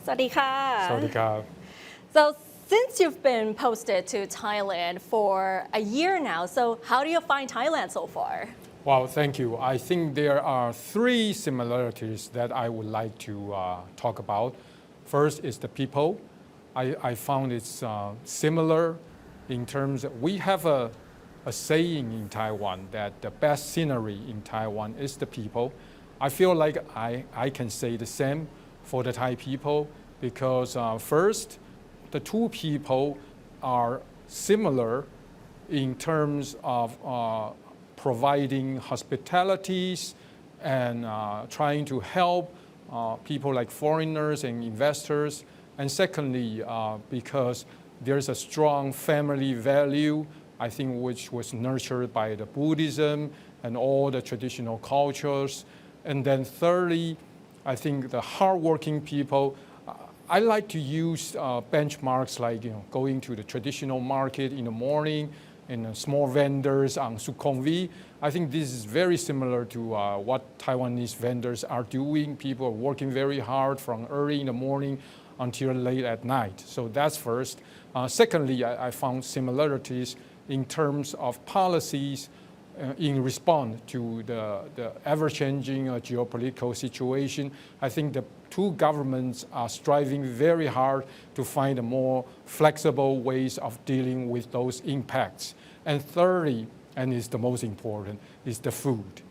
สวัสดีค่ะ Sawadee So since you've been posted to Thailand for a year now, so how do you find Thailand so far? Wow, thank you. I think there are three similarities that I would like to talk about. First is the people. I found it's similar in terms of we have a saying in Taiwan that the best scenery in Taiwan is the people. I feel like I can say the same for the Thai people because first, the two people are similar in terms of providing hospitalities and trying to help people like foreigners and investors. And secondly, because there's a strong family value, I think, which was nurtured by the Buddhism and all the traditional cultures. And then thirdly, I think the hardworking people. I like to use benchmarks like going to the traditional market in the morning and small vendors on Sukhumvit. I think this is very similar to what Taiwanese vendors are doing. People are working very hard from early in the morning until late at night. So that's first. Secondly, I found similarities in terms of policies in response to the ever-changing geopolitical situation. I think the two governments are striving very hard to find more flexible ways of dealing with those impacts. And thirdly, and is the most important, is the food.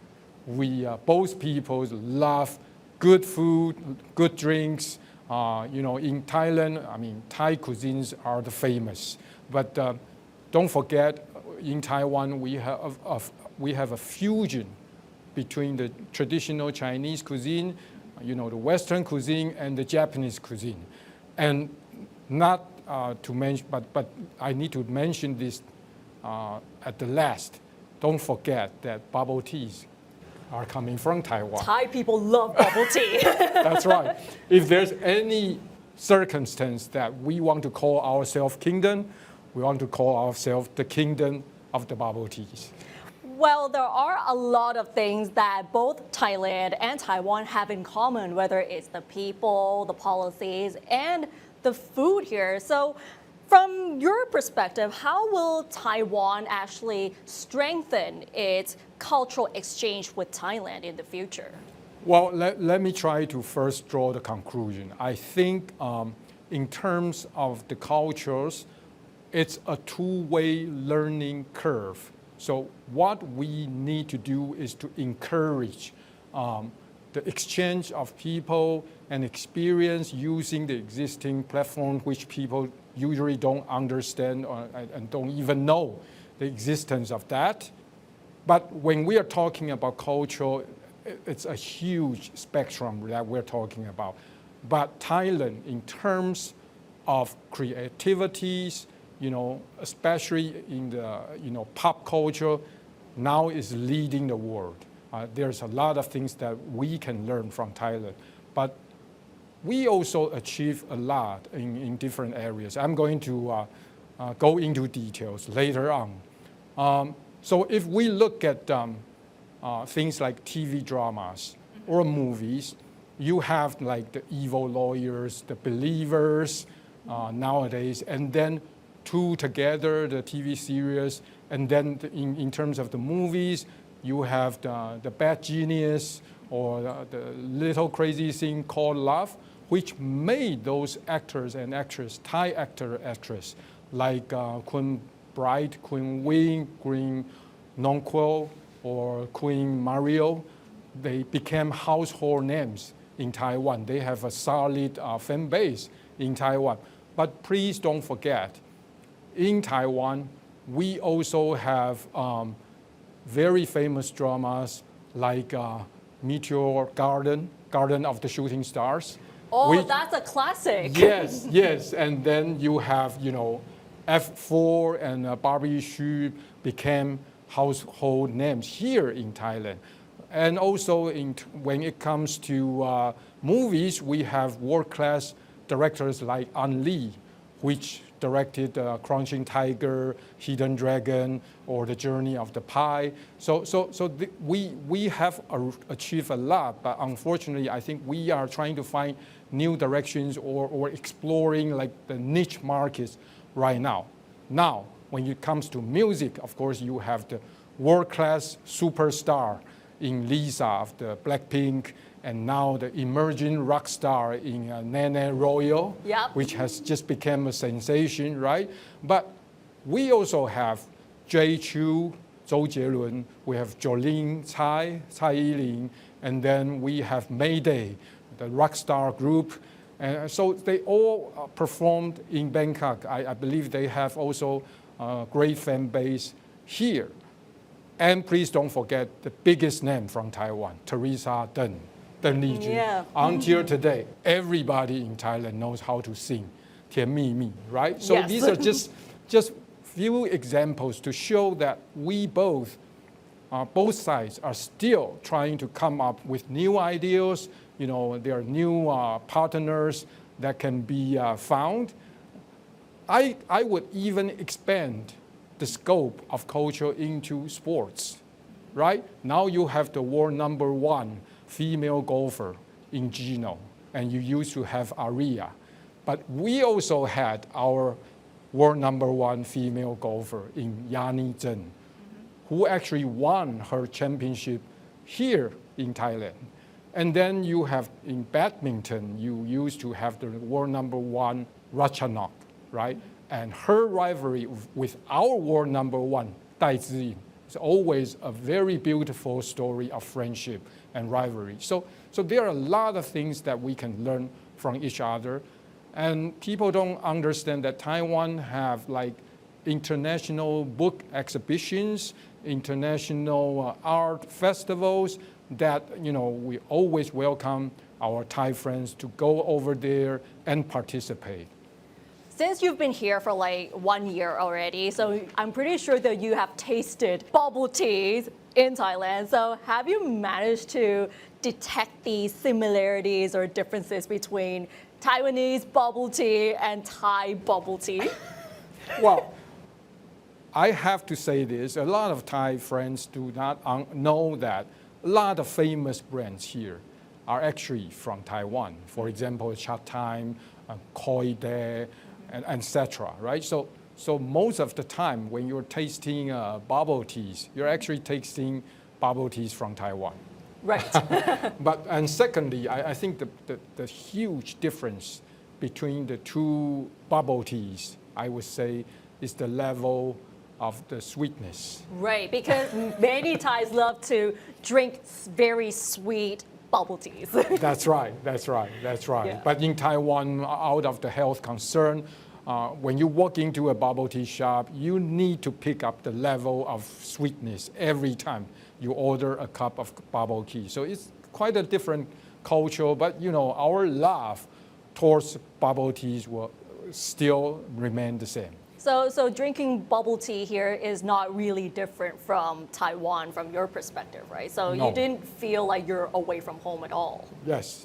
Both people love good food, good drinks. In Thailand, Thai cuisines are the famous. But don't forget, in Taiwan, we have a fusion between the traditional Chinese cuisine, the Western cuisine, and the Japanese cuisine. And not to mention, but I need to mention this at the last. Don't forget that bubble teas are coming from Taiwan. Thai people love bubble tea. That's right. If there's any circumstance that we want to call ourselves kingdom, we want to call ourselves the kingdom of the bubble teas. Well, there are a lot of things that both Thailand and Taiwan have in common, whether it's the people, the policies, and the food here. So from your perspective, how will Taiwan actually strengthen its cultural exchange with Thailand in the future? Well, let me try to first draw the conclusion. I think in terms of the cultures, it's a two-way learning curve. So what we need to do is to encourage the exchange of people and experience using the existing platform, which people usually don't understand and don't even know the existence of that. But when we are talking about culture, it's a huge spectrum that we're talking about. But Thailand, in terms of creativities, especially in the pop culture, now is leading the world. There's a lot of things that we can learn from Thailand, but we also achieve a lot in different areas. I'm going to go into details later on. So if we look at things like TV dramas or movies, you have like the evil lawyers, the believers nowadays, and then two together, the TV series, and then in terms of the movies, you have the bad genius or the little crazy thing called love, which made those actors and actresses, Thai actress, like Queen Bright, Queen Wing, Queen Nongquo, or Queen Mario, they became household names in Taiwan. They have a solid fan base in Taiwan. But please don't forget, in Taiwan, we also have very famous dramas like Meteor Garden of the Shooting Stars. Oh, that's a classic. Yes. And then you have, F4 and Barbie Hsu became household names here in Thailand. And also when it comes to movies, we have world-class directors like An Lee, which directed Crouching Tiger, Hidden Dragon, or The Journey of the Pie. We have achieved a lot, but unfortunately, I think we are trying to find new directions or exploring like the niche markets right now. Now, when it comes to music, of course, you have the world-class superstar in Lisa of the Blackpink, and now the emerging rock star in Nene Royal, Yep. which has just become a sensation, right? But we also have Jay Chou, Zhou Jielun, we have Jolene Tsai Yilin, and then we have Mayday, the rock star group. And so they all performed in Bangkok. I believe they have also a great fan base here. And please don't forget the biggest name from Taiwan, Teresa Deng Lizhi. Yeah. Until today, everybody in Thailand knows how to sing 甜蜜蜜, right? So Yes. these are just few examples to show that we both sides are still trying to come up with new ideas. You know, there are new partners that can be found. I would even expand the scope of culture into sports, right? Now you have the world #1 female golfer in Gino, and you used to have Aria. But we also had our world #1 female golfer in Yani Zheng, who actually won her championship here in Thailand. And then you have in badminton, you used to have the world #1 Ratchanok, right? And her rivalry with our world #1 Dai Ziyin is always a very beautiful story of friendship and rivalry. So there are a lot of things that we can learn from each other. And people don't understand that Taiwan have like international book exhibitions, international art festivals that, you know, we always welcome our Thai friends to go over there and participate. Since you've been here for like 1 year already, so I'm pretty sure that you have tasted bubble teas in Thailand. So have you managed to detect these similarities or differences between Taiwanese bubble tea and Thai bubble tea? Well, I have to say this, a lot of Thai friends do not know that a lot of famous brands here are actually from Taiwan. For example, Chat Time, Koi De, and etc. Right? So most of the time when you're tasting bubble teas, you're actually tasting bubble teas from Taiwan. Right. And secondly, I think the huge difference between the two bubble teas, I would say, is the level of the sweetness. Right, because many Thais love to drink very sweet bubble teas. That's right. Yeah. But in Taiwan, out of the health concern, when you walk into a bubble tea shop, you need to pick up the level of sweetness every time you order a cup of bubble tea. So it's quite a different culture, but you know, our love towards bubble teas will still remain the same. So drinking bubble tea here is not really different from Taiwan from your perspective, right? So No. you didn't feel like you're away from home at all. Yes.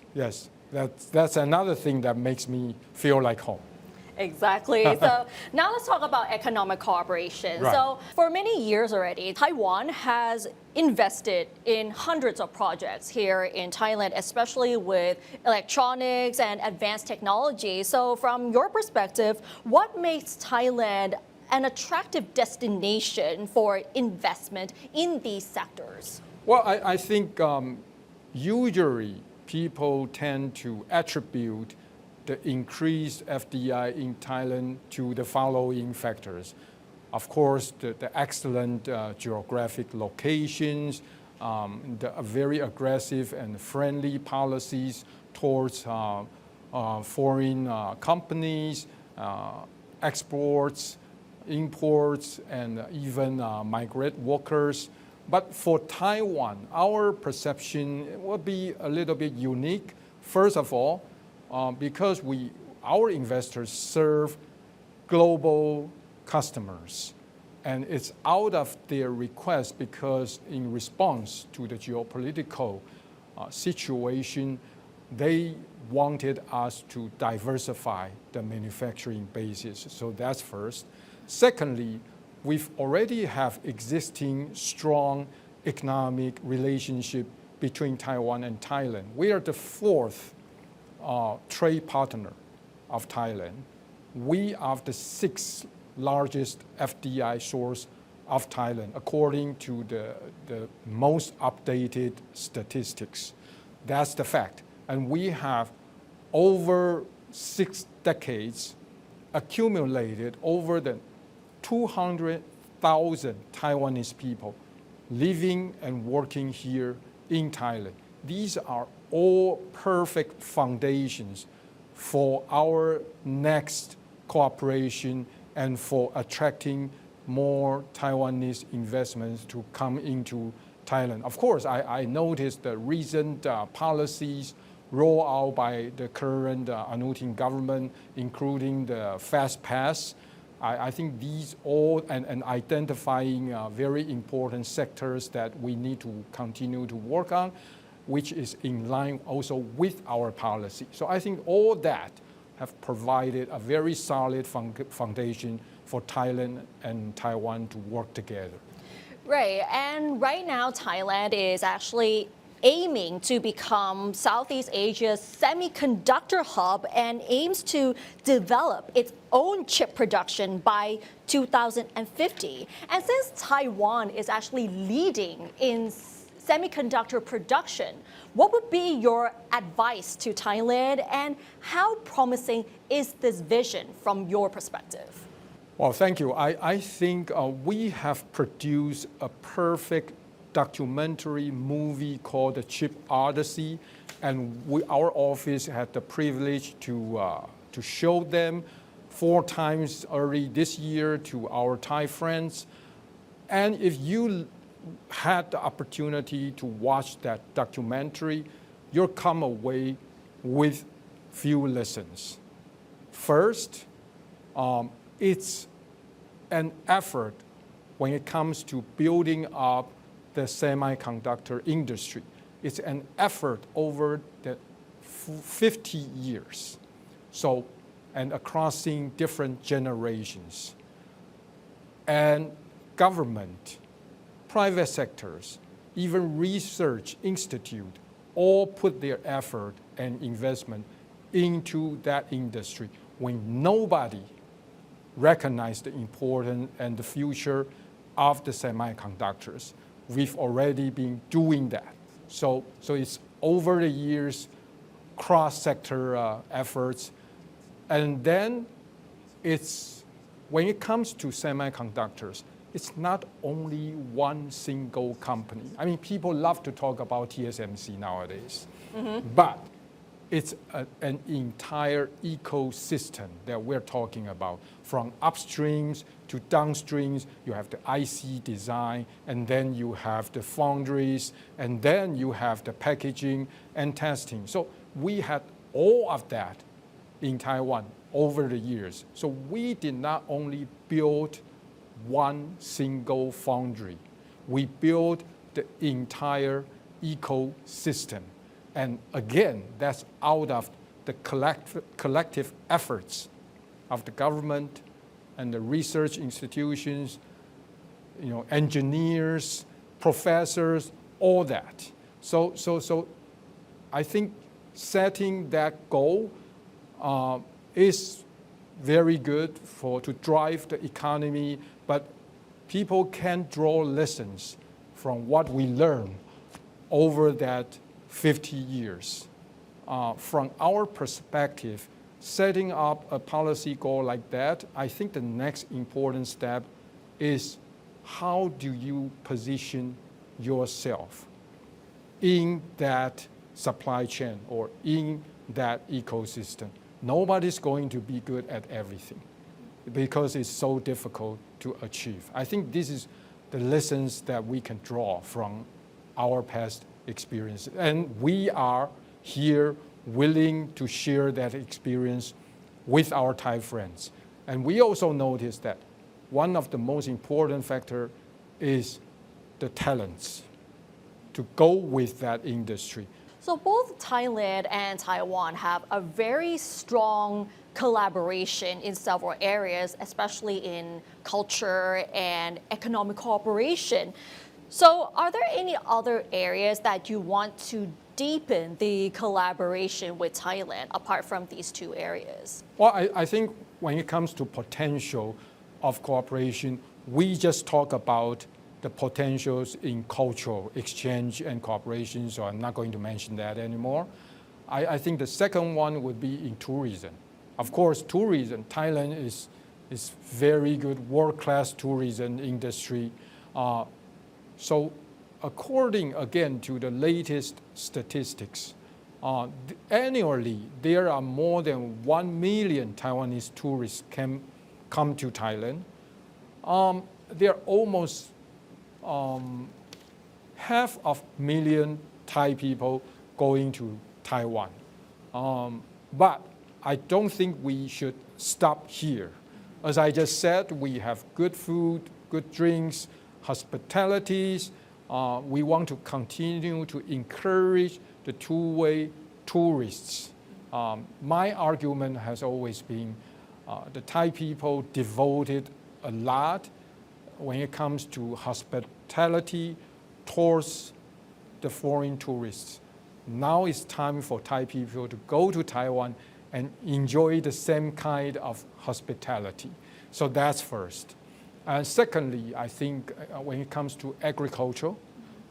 That's another thing that makes me feel like home. Exactly. So now let's talk about economic cooperation. Right. So for many years already, Taiwan has invested in hundreds of projects here in Thailand, especially with electronics and advanced technology. So from your perspective, what makes Thailand an attractive destination for investment in these sectors? Well, I think usually people tend to attribute the increased FDI in Thailand to the following factors. Of course, the excellent geographic locations, the very aggressive and friendly policies towards foreign companies, exports, imports, and even migrant workers. But for Taiwan, our perception will be a little bit unique. First of all, because our investors serve global customers, and it's out of their request because in response to the geopolitical situation, they wanted us to diversify the manufacturing basis. So that's first. Secondly, we've already have existing strong economic relationship between Taiwan and Thailand. We are the fourth trade partner of Thailand. We are the sixth largest FDI source of Thailand, according to the most updated statistics. That's the fact. And we have over 6 decades accumulated over the 200,000 Taiwanese people living and working here in Thailand. These are all perfect foundations for our next cooperation and for attracting more Taiwanese investments to come into Thailand. Of course, I noticed the recent policies rolled out by the current Anutin government, including the Fast Pass. I think these all, and identifying very important sectors that we need to continue to work on, which is in line also with our policy. So I think all that have provided a very solid foundation for Thailand and Taiwan to work together. Right, and right now Thailand is actually aiming to become Southeast Asia's semiconductor hub and aims to develop its own chip production by 2050. And since Taiwan is actually leading in semiconductor production, what would be your advice to Thailand, and how promising is this vision from your perspective? Well, thank you. I think we have produced a perfect documentary movie called The Chip Odyssey, and our office had the privilege to show them 4 times early this year to our Thai friends. And if you had the opportunity to watch that documentary, you'll come away with few lessons. First, it's an effort when it comes to building up the semiconductor industry. It's an effort over the 50 years, so, and across different generations. And government, private sectors, even research institute, all put their effort and investment into that industry when nobody recognized the importance and the future of the semiconductors. We've already been doing that. So it's over the years, cross-sector efforts. And then when it comes to semiconductors, it's not only one single company. I mean, people love to talk about TSMC nowadays, but it's an entire ecosystem that we're talking about. From upstreams to downstreams, you have the IC design, and then you have the foundries, and then you have the packaging and testing. So we had all of that in Taiwan over the years. So we did not only build one single foundry, we built the entire ecosystem. And again, that's out of the collective efforts of the government and the research institutions, engineers, professors, all that. So I think setting that goal is very good to drive the economy, but people can draw lessons from what we learned over that 50 years. From our perspective, setting up a policy goal like that, I think the next important step is how do you position yourself in that supply chain or in that ecosystem. Nobody's going to be good at everything because it's so difficult to achieve. I think this is the lessons that we can draw from our past experience. And we are here willing to share that experience with our Thai friends. And we also noticed that one of the most important factors is the talents to go with that industry. So both Thailand and Taiwan have a very strong collaboration in several areas, especially in culture and economic cooperation. So are there any other areas that you want to deepen the collaboration with Thailand apart from these two areas? Well, I think when it comes to potential of cooperation, we just talk about the potentials in cultural exchange and cooperation, so I'm not going to mention that anymore. I think the second one would be in tourism. Of course, tourism, Thailand is very good, world-class tourism industry. So according, again, to the latest statistics, annually, there are more than 1 million Taiwanese tourists come to Thailand. There are almost 500,000 Thai people going to Taiwan. But I don't think we should stop here. As I just said, we have good food, good drinks, hospitalities. We want to continue to encourage the two-way tourists. My argument has always been the Thai people devoted a lot when it comes to hospitality towards the foreign tourists. Now it's time for Thai people to go to Taiwan and enjoy the same kind of hospitality. So that's first. And secondly, I think when it comes to agriculture,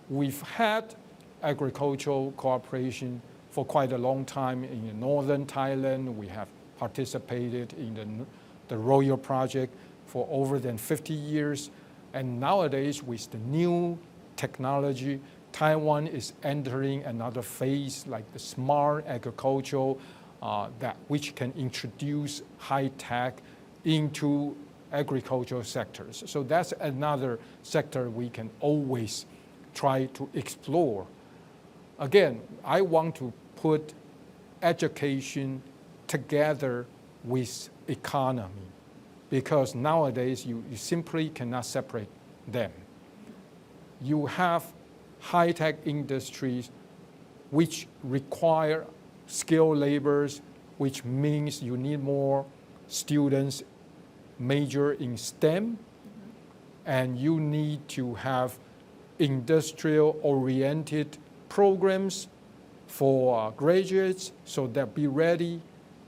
we've had agricultural cooperation for quite a long time in northern Thailand. We have participated in the Royal Project for over than 50 years. And nowadays, with the new technology, Taiwan is entering another phase like the smart agriculture, which can introduce high tech into agricultural sectors. So that's another sector we can always try to explore. Again, I want to put education together with economy because nowadays you simply cannot separate them. You have high-tech industries which require skilled laborers, which means you need more students major in STEM, and you need to have industrial-oriented programs for graduates so that be ready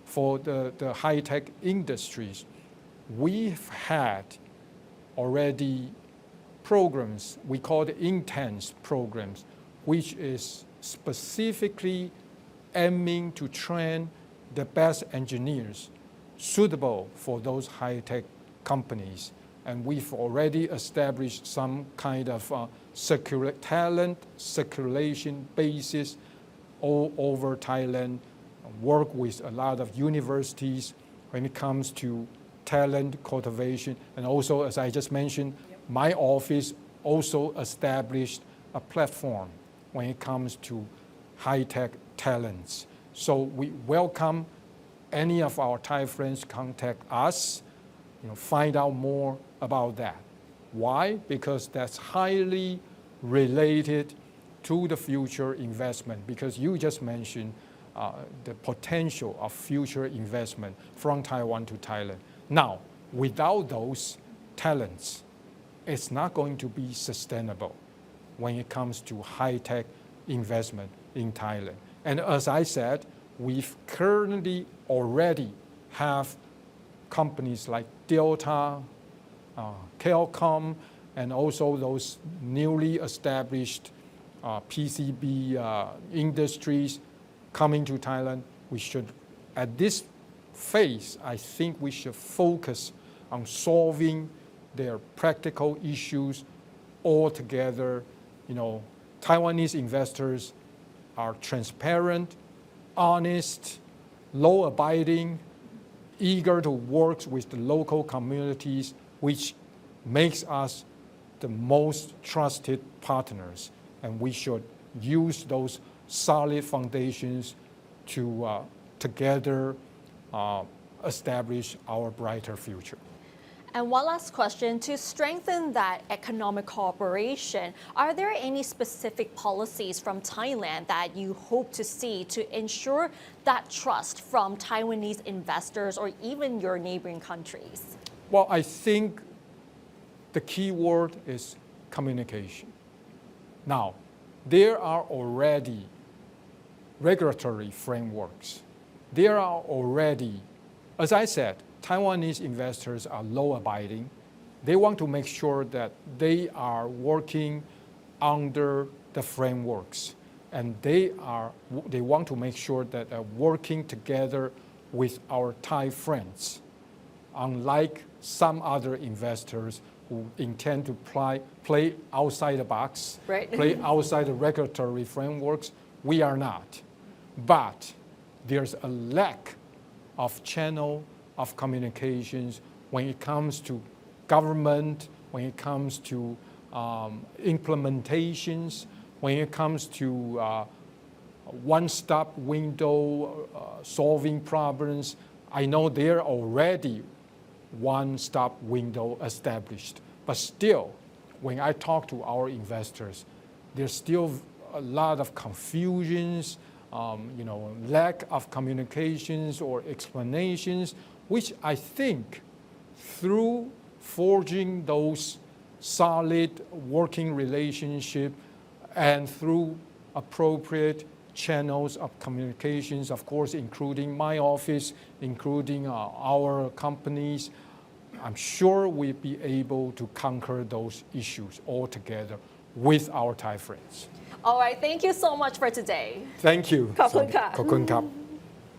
for the high-tech industries. We've had already programs, we call it intense programs, which is specifically aiming to train the best engineers suitable for those high-tech companies. And we've already established some kind of talent circulation basis all over Thailand, work with a lot of universities when it comes to talent cultivation. And also, as I just mentioned, my office also established a platform when it comes to high-tech talents. So we welcome any of our Thai friends contact us, find out more about that. Why? Because that's highly related to the future investment, because you just mentioned the potential of future investment from Taiwan to Thailand. Now, without those talents, it's not going to be sustainable when it comes to high-tech investment in Thailand. And as I said, we've currently already have companies like Delta, Kelcom, and also those newly established PCB industries coming to Thailand. We should, at this phase, I think we should focus on solving their practical issues altogether. Taiwanese investors are transparent, honest, law-abiding, eager to work with the local communities, which makes us the most trusted partners. And we should use those solid foundations to together establish our brighter future. And one last question, to strengthen that economic cooperation, are there any specific policies from Thailand that you hope to see to ensure that trust from Taiwanese investors or even your neighboring countries? Well, I think the key word is communication. Now, there are already regulatory frameworks. There are already, as I said, Taiwanese investors are law-abiding. They want to make sure that they are working under the frameworks, and they want to make sure that they're working together with our Thai friends, unlike some other investors who intend to play outside the box, Right. play outside the regulatory frameworks. We are not. But there's a lack of channel of communications when it comes to government, when it comes to implementations, when it comes to one-stop window solving problems. I know there are already one-stop window established, but still, when I talk to our investors, there's still a lot of confusions, lack of communications or explanations, which I think through forging those solid working relationship and through appropriate channels of communications, of course, including my office, including our companies, I'm sure we'll be able to conquer those issues altogether with our Thai friends. All right, thank you so much for today. Thank you. ขอบคุณค่ะ ขอบคุณครับ